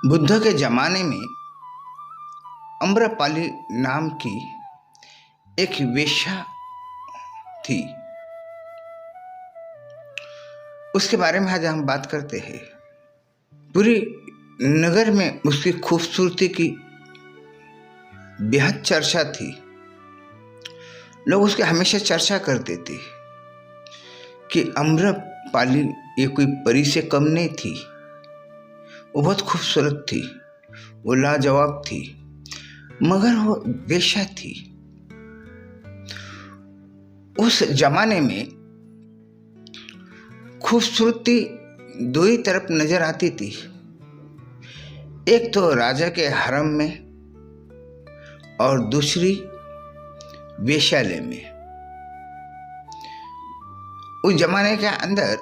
बुद्ध के ज़माने में अम्रपाली नाम की एक वेश्या थी। उसके बारे में आज हम बात करते हैं। पूरी नगर में उसकी खूबसूरती की बेहद चर्चा थी। लोग उसकी हमेशा चर्चा करते थे कि अम्रपाली ये कोई परी से कम नहीं थी। वो बहुत खूबसूरत थी, वो लाजवाब थी, मगर वो वेश्या थी। उस जमाने में खूबसूरती दो ही तरफ नजर आती थी। एक तो राजा के हरम में और दूसरी वेश्यालय में। उस जमाने के अंदर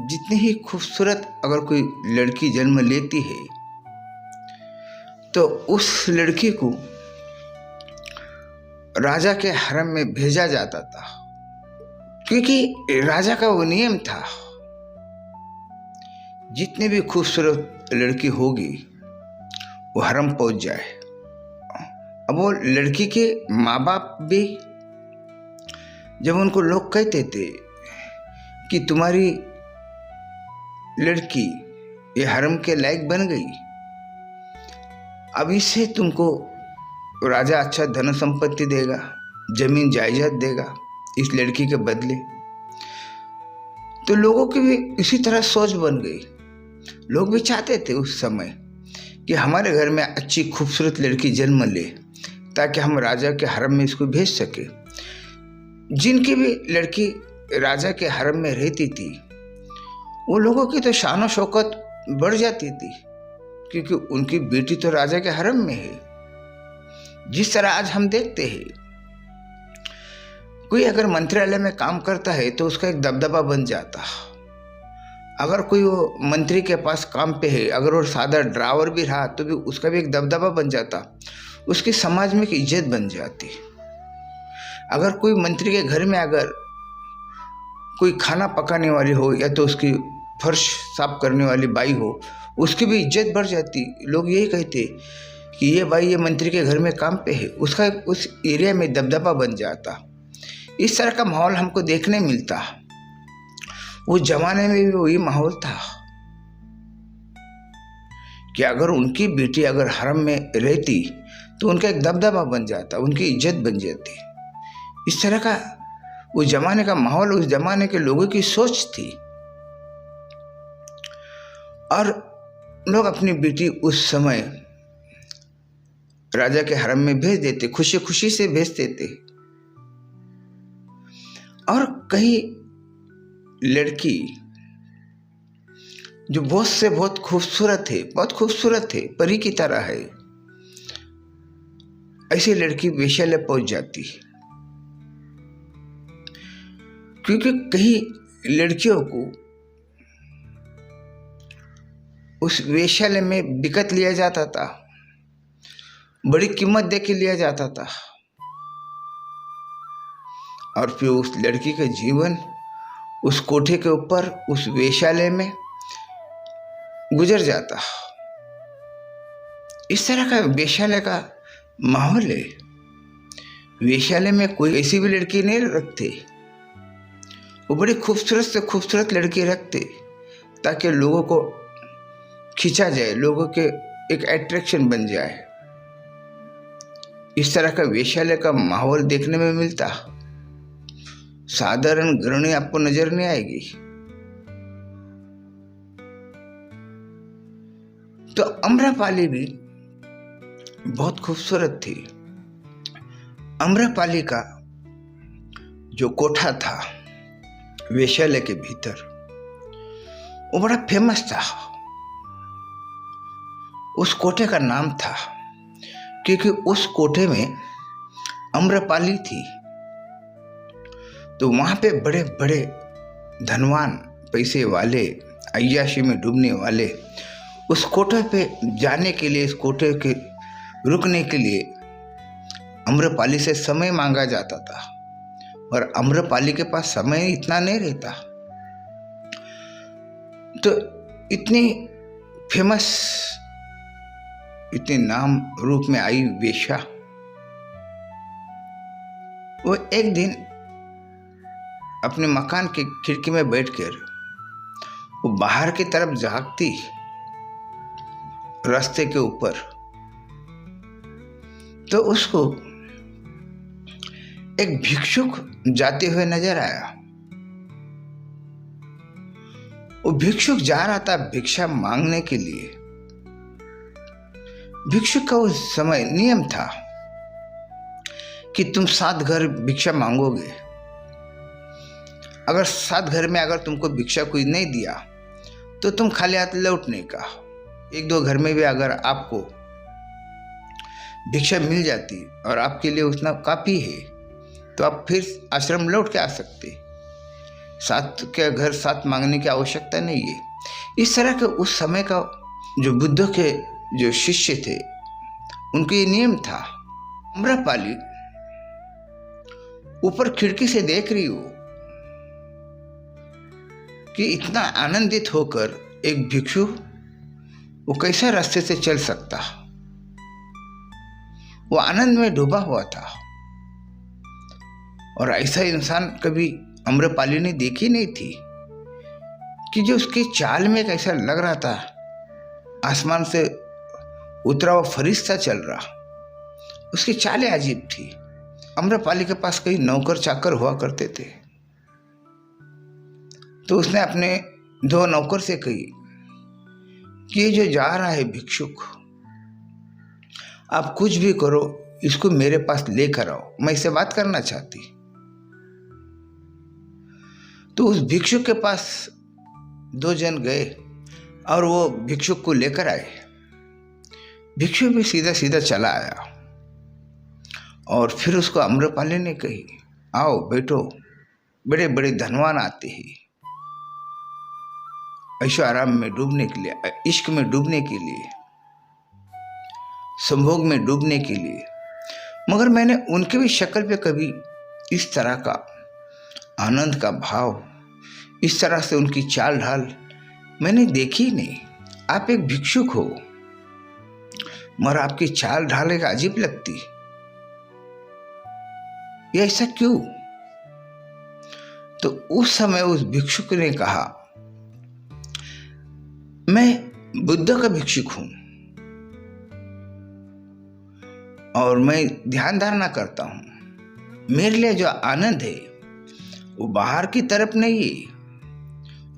जितनी ही खूबसूरत अगर कोई लड़की जन्म लेती है तो उस लड़की को राजा के हरम में भेजा जाता था, क्योंकि राजा का वो नियम था जितनी भी खूबसूरत लड़की होगी वो हरम पहुंच जाए। अब वो लड़की के माँ बाप भी जब उनको लोग कहते थे कि तुम्हारी लड़की ये हरम के लायक बन गई, अब इससे तुमको राजा अच्छा धन संपत्ति देगा, जमीन जायदाद देगा इस लड़की के बदले, तो लोगों की भी इसी तरह सोच बन गई। लोग भी चाहते थे उस समय कि हमारे घर में अच्छी खूबसूरत लड़की जन्म ले ताकि हम राजा के हरम में इसको भेज सके। जिनकी भी लड़की राजा के हरम में रहती थी वो लोगों की तो शान और शौकत बढ़ जाती थी, क्योंकि उनकी बेटी तो राजा के हरम में है। जिस तरह आज हम देखते हैं कोई अगर मंत्रालय में काम करता है तो उसका एक दबदबा बन जाता। अगर कोई वो मंत्री के पास काम पे है, अगर वो सादा ड्राइवर भी रहा तो भी उसका भी एक दबदबा बन जाता, उसकी समाज में एक इज्जत बन जाती। अगर कोई मंत्री के घर में अगर कोई खाना पकाने वाली हो या तो उसकी फर्श साफ करने वाली बाई हो, उसकी भी इज्जत बढ़ जाती। लोग यही कहते कि ये बाई ये मंत्री के घर में काम पे है, उसका उस एरिया में दबदबा बन जाता। इस तरह का माहौल हमको देखने मिलता। उस जमाने में भी वही माहौल था कि अगर उनकी बेटी अगर हरम में रहती तो उनका एक दबदबा बन जाता, उनकी इज्जत बन जाती। इस तरह का उस जमाने का माहौल, उस जमाने के लोगों की सोच थी। और लोग अपनी बेटी उस समय राजा के हरम में भेज देते, खुशी खुशी से भेजते थे। और कई लड़की जो बहुत से बहुत खूबसूरत है, बहुत खूबसूरत है, परी की तरह है, ऐसी लड़की वेश्यालय पहुंच जाती, क्योंकि कई लड़कियों को उस वेश्यालय में बिकत लिया जाता था, बड़ी कीमत दे के लिया जाता था, और फिर उस लड़की का जीवन उस कोठे के ऊपर उस वेश्यालय में गुजर जाता। इस तरह का वेश्यालय का माहौल है। वेश्यालय में कोई ऐसी भी लड़की नहीं रखते, वो बड़ी खूबसूरत से खूबसूरत लड़की रखते ताकि लोगों को खींचा जाए, लोगों के एक अट्रैक्शन बन जाए। इस तरह का वेश्यालय का माहौल देखने में मिलता। साधारण गृहिणी आपको नजर नहीं आएगी। तो अम्रपाली भी बहुत खूबसूरत थी। अम्रपाली का जो कोठा था वेश्यालय के भीतर, वो बड़ा फेमस था। उस कोठे का नाम था क्योंकि उस कोठे में अम्रपाली थी। तो वहां पे बड़े बड़े धनवान, पैसे वाले, अय्याशी में डूबने वाले उस कोठे पे जाने के लिए, इस कोठे के रुकने के लिए अम्रपाली से समय मांगा जाता था। और अम्रपाली के पास समय इतना नहीं रहता। तो इतनी फेमस इतने नाम रूप में आई वेश्या, वो एक दिन अपने मकान की खिड़की में बैठकर वो बाहर की तरफ झांकती रास्ते के ऊपर, तो उसको एक भिक्षुक जाते हुए नजर आया। वो भिक्षुक जा रहा था भिक्षा मांगने के लिए। भिक्षुक का उस समय नियम था कि तुम 7 घर भिक्षा मांगोगे। अगर 7 घर में अगर तुमको भिक्षा कोई नहीं दिया तो तुम खाली हाथ लौटने का। 1-2 घर में भी अगर आपको भिक्षा मिल जाती और आपके लिए उतना काफी है तो आप फिर आश्रम लौट के आ सकते। 7 के घर 7 मांगने की आवश्यकता नहीं है। इस तरह के उस समय का जो बुद्ध के जो शिष्य थे उनको ये नियम था। आम्रपाली ऊपर खिड़की से देख रही हो कि इतना आनंदित होकर एक भिक्षु वो कैसा रास्ते से चल सकता। वो आनंद में डूबा हुआ था और ऐसा इंसान कभी आम्रपाली ने देखी नहीं थी कि जो उसकी चाल में कैसा लग रहा था, आसमान से उतरा हुआ फरिश्ता चल रहा। उसकी चालें अजीब थी। आम्रपाली के पास कई नौकर चाकर हुआ करते थे, तो उसने अपने 2 नौकर से कही कि ये जो जा रहा है भिक्षुक, आप कुछ भी करो इसको मेरे पास लेकर आओ, मैं इससे बात करना चाहती। तो उस भिक्षुक के पास 2 जन गए और वो भिक्षुक को लेकर आए। भिक्षुक भी सीधा सीधा चला आया और फिर उसको आम्रपाली ने कही, आओ बैठो, बड़े बड़े धनवान आते हैं ऐशो आराम में डूबने के लिए, इश्क में डूबने के लिए, संभोग में डूबने के लिए, मगर मैंने उनके भी शक्ल पे कभी इस तरह का आनंद का भाव, इस तरह से उनकी चाल ढाल मैंने देखी नहीं। आप एक भिक्षुक हो मगर आपकी चाल ढाल एक अजीब लगती, ये ऐसा क्यों? तो उस समय उस भिक्षुक ने कहा, मैं बुद्ध का भिक्षुक हूं और मैं ध्यान धारणा करता हूं। मेरे लिए जो आनंद है वो बाहर की तरफ नहीं है,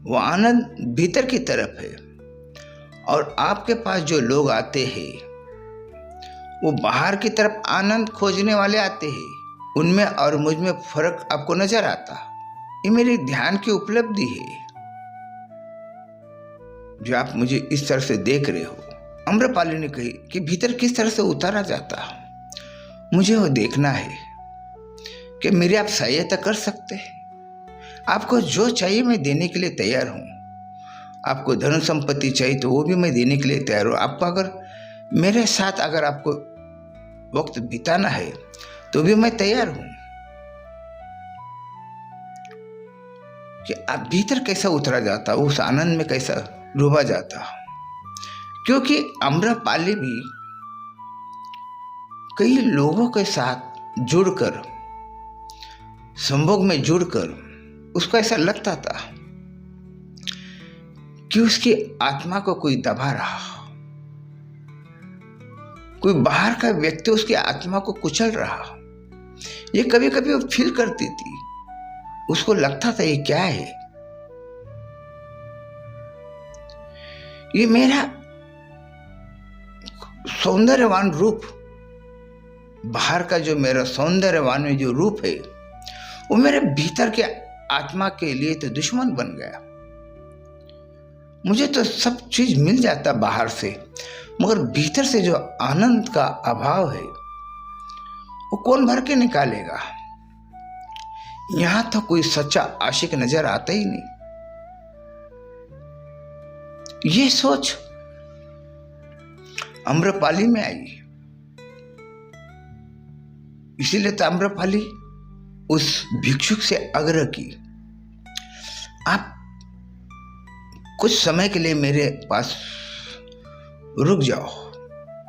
वो आनंद भीतर की तरफ है। और आपके पास जो लोग आते हैं वो बाहर की तरफ आनंद खोजने वाले आते हैं, उनमें और मुझ में फर्क आपको नजर आता। ये मेरी ध्यान की उपलब्धि है जो आप मुझे इस तरह से देख रहे हो। आम्रपाली ने कही कि भीतर किस तरह से उतारा जाता, मुझे वो देखना है कि मेरी आप सहायता कर सकते हैं। आपको जो चाहिए मैं देने के लिए तैयार हूँ। आपको धन संपत्ति चाहिए तो वो भी मैं देने के लिए तैयार हूँ। आपको अगर मेरे साथ अगर आपको वक्त बिताना है तो भी मैं तैयार हूँ। कि आप भीतर कैसा उतरा जाता, उस आनंद में कैसा डूबा जाता। क्योंकि आम्रपाली भी कई लोगों के साथ जुड़कर, संभोग में जुड़कर उसको ऐसा लगता था कि उसकी आत्मा को कोई दबा रहा, कोई बाहर का व्यक्ति उसकी आत्मा को कुचल रहा। ये कभी कभी वो फील करती थी, उसको लगता था ये क्या है, ये मेरा सौंदर्यवान रूप, बाहर का जो मेरा सौंदर्यवान में जो रूप है वो मेरे भीतर के आत्मा के लिए तो दुश्मन बन गया। मुझे तो सब चीज मिल जाता बाहर से, मगर भीतर से जो आनंद का अभाव है वो कौन भर के निकालेगा। यहां तो कोई सच्चा आशिक नजर आता ही नहीं। ये सोच आम्रपाली में आई। इसीलिए तो आम्रपाली उस भिक्षुक से आग्रह की, आप कुछ समय के लिए मेरे पास रुक जाओ,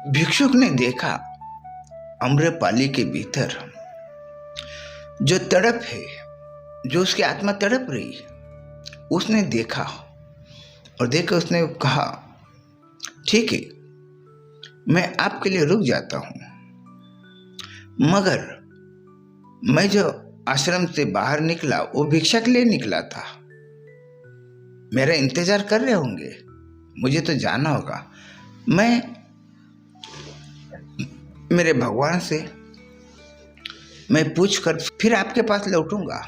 भिक्षुक ने देखा आम्रपाली के भीतर जो तड़प है, जो उसकी आत्मा तड़प रही, उसने देखा और देखकर उसने कहा, ठीक है, मैं आपके लिए रुक जाता हूँ, मगर मैं जो आश्रम से बाहर निकला वो भिक्षा के लिए निकला था। मेरा इंतजार कर रहे होंगे, मुझे तो जाना होगा। मैं मेरे भगवान से मैं पूछकर फिर आपके पास लौटूंगा।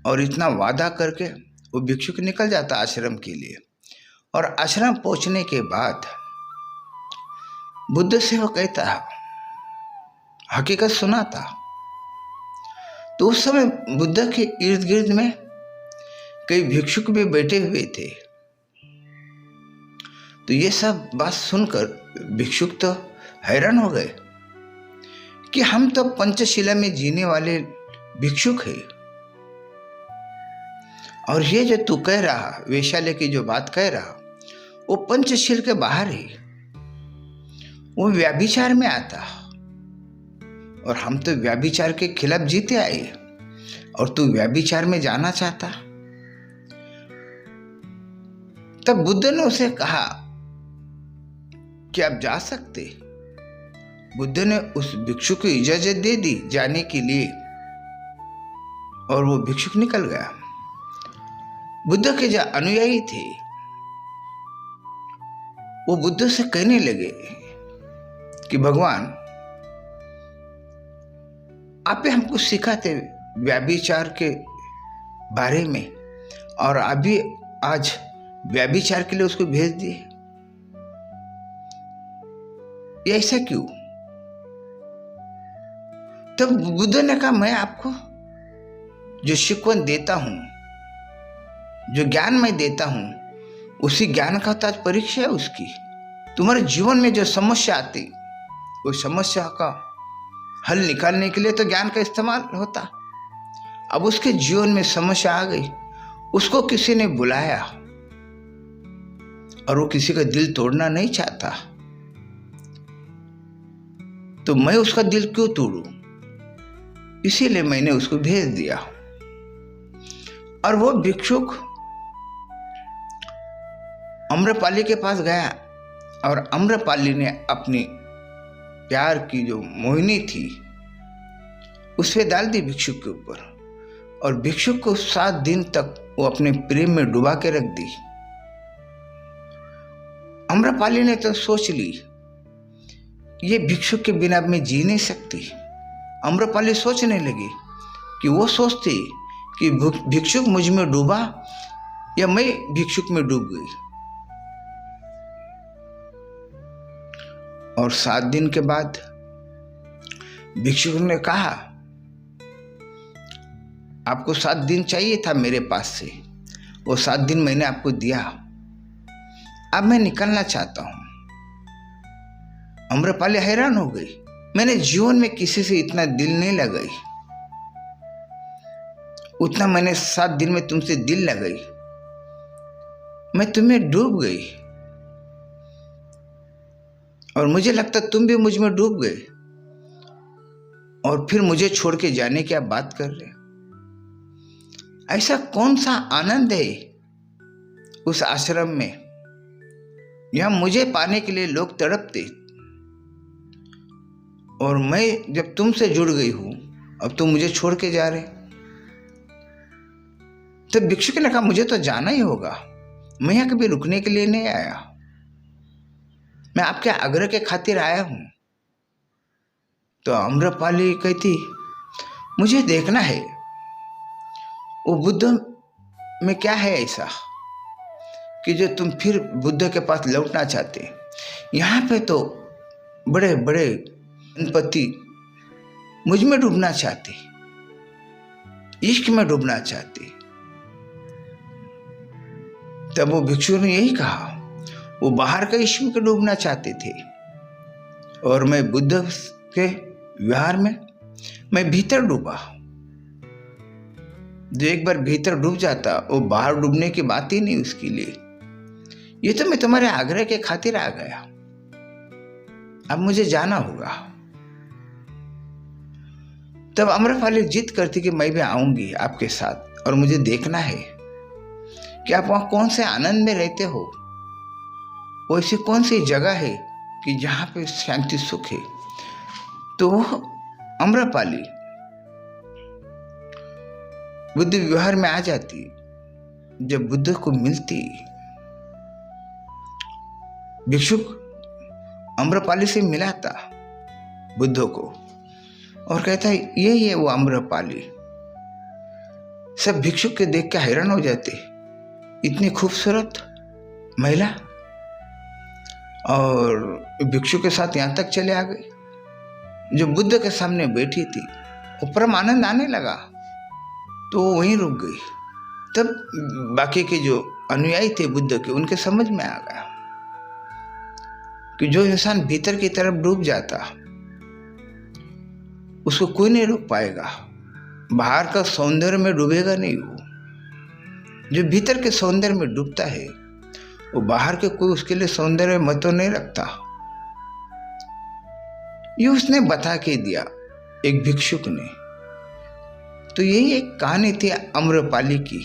और इतना वादा करके वो भिक्षुक निकल जाता आश्रम के लिए। और आश्रम पहुंचने के बाद बुद्ध से वो कहता, हकीकत सुना था। तो उस समय बुद्ध के इर्द गिर्द में कई भिक्षुक भी बैठे हुए थे। तो ये सब बात सुनकर भिक्षुक तो हैरान हो गए कि हम तो पंचशिला में जीने वाले भिक्षुक हैं, और ये जो तू कह रहा, वैशाल्य की जो बात कह रहा, वो पंचशील के बाहर है, वो व्याभिचार में आता, और हम तो व्याभिचार के खिलाफ जीते आए, और तू व्याभिचार में जाना चाहता। तब बुद्ध ने उसे कहा कि आप जा सकते। बुद्ध ने उस भिक्षुक को इजाजत दे दी जाने के लिए, और वो भिक्षुक निकल गया। बुद्ध के जो अनुयायी थे वो बुद्ध से कहने लगे कि भगवान, आप हमको सिखाते व्याभिचार के बारे में, और अभी आज व्याभिचार के लिए उसको भेज दिए, ये ऐसा क्यों? तब बुद्ध ने कहा, मैं आपको जो शिकवन देता हूं, जो ज्ञान मैं देता हूं, उसी ज्ञान का तो आज परीक्षा है उसकी। तुम्हारे जीवन में जो समस्या आती, उस समस्या का हल निकालने के लिए तो ज्ञान का इस्तेमाल होता। अब उसके जीवन में समस्या आ गई, उसको किसी ने बुलाया, और वो किसी का दिल तोड़ना नहीं चाहता, तो मैं उसका दिल क्यों तोड़ूं? इसीलिए मैंने उसको भेज दिया। और वो भिक्षुक आम्रपाली के पास गया, और आम्रपाली ने अपनी प्यार की जो मोहिनी थी उस पे डाल दी भिक्षुक के ऊपर, और भिक्षुक को 7 दिन तक वो अपने प्रेम में डुबा के रख दी। आम्रपाली ने तो सोच ली, ये भिक्षुक के बिना मैं जी नहीं सकती। आम्रपाली सोचने लगी कि वो सोचती कि भिक्षुक मुझ में डूबा या मैं भिक्षुक में डूब गई। और 7 दिन के बाद भिक्षुक ने कहा, आपको 7 दिन चाहिए था मेरे पास से, वो 7 दिन मैंने आपको दिया, अब मैं निकलना चाहता हूं। आम्रपाली हैरान हो गई, मैंने जीवन में किसी से इतना दिल नहीं लगाई, उतना मैंने 7 दिन में तुमसे दिल लगाई, मैं तुम्हें डूब गई, और मुझे लगता तुम भी मुझ में डूब गए, और फिर मुझे छोड़ के जाने की आप बात कर रहे। ऐसा कौन सा आनंद है उस आश्रम में, यहां मुझे पाने के लिए लोग तड़पते, और मैं जब तुमसे जुड़ गई हूं, अब तुम मुझे छोड़ के जा रहे। तो भिक्षुक ने कहा, मुझे तो जाना ही होगा, मैं यहां कभी रुकने के लिए नहीं आया, मैं आपके आग्रह के खातिर आया हूं। तो आम्रपाली कहती, मुझे देखना है वो बुद्ध में क्या है ऐसा कि जो तुम फिर बुद्ध के पास लौटना चाहते। यहाँ पे तो बड़े बड़े गणपति मुझ में डूबना चाहते, इश्क में डूबना चाहते। तब वो भिक्षु ने यही कहा, वो बाहर का इश्क में डूबना चाहते थे, और मैं बुद्ध के व्यवहार में मैं भीतर डूबा। जो एक बार भीतर डूब जाता, वो बाहर डूबने की बात ही नहीं उसके लिए। ये तो मैं तुम्हारे आग्रह के खातिर आ गया, अब मुझे जाना होगा। तब आम्रपाली जिद करती कि मैं भी आऊंगी आपके साथ, और मुझे देखना है कि आप वहां कौन से आनंद में रहते हो, वो ऐसी कौन सी जगह है कि जहां पे शांति सुख है। तो आम्रपाली बुद्ध विहार में आ जाती। जब बुद्ध को मिलती, भिक्षुक आम्रपाली से मिलाता बुद्ध को और कहता है ये वो आम्रपाली। सब भिक्षुक के देख के हैरान हो जाते, इतनी खूबसूरत महिला, और भिक्षु के साथ यहाँ तक चले आ गए। जो बुद्ध के सामने बैठी थी वो परम आनंद आने लगा, तो वो वहीं रुक गई। तब बाकी के जो अनुयायी थे बुद्ध के, उनके समझ में आ गया कि जो इंसान भीतर की तरफ डूब जाता उसको कोई नहीं रोक पाएगा। बाहर का सौंदर्य में डूबेगा नहीं वो, जो भीतर के सौंदर्य में डूबता है वो बाहर के कोई उसके लिए सौंदर्य महत्व नहीं रखता। ये उसने बता के दिया एक भिक्षुक ने। तो यही एक कहानी थी आम्रपाली की।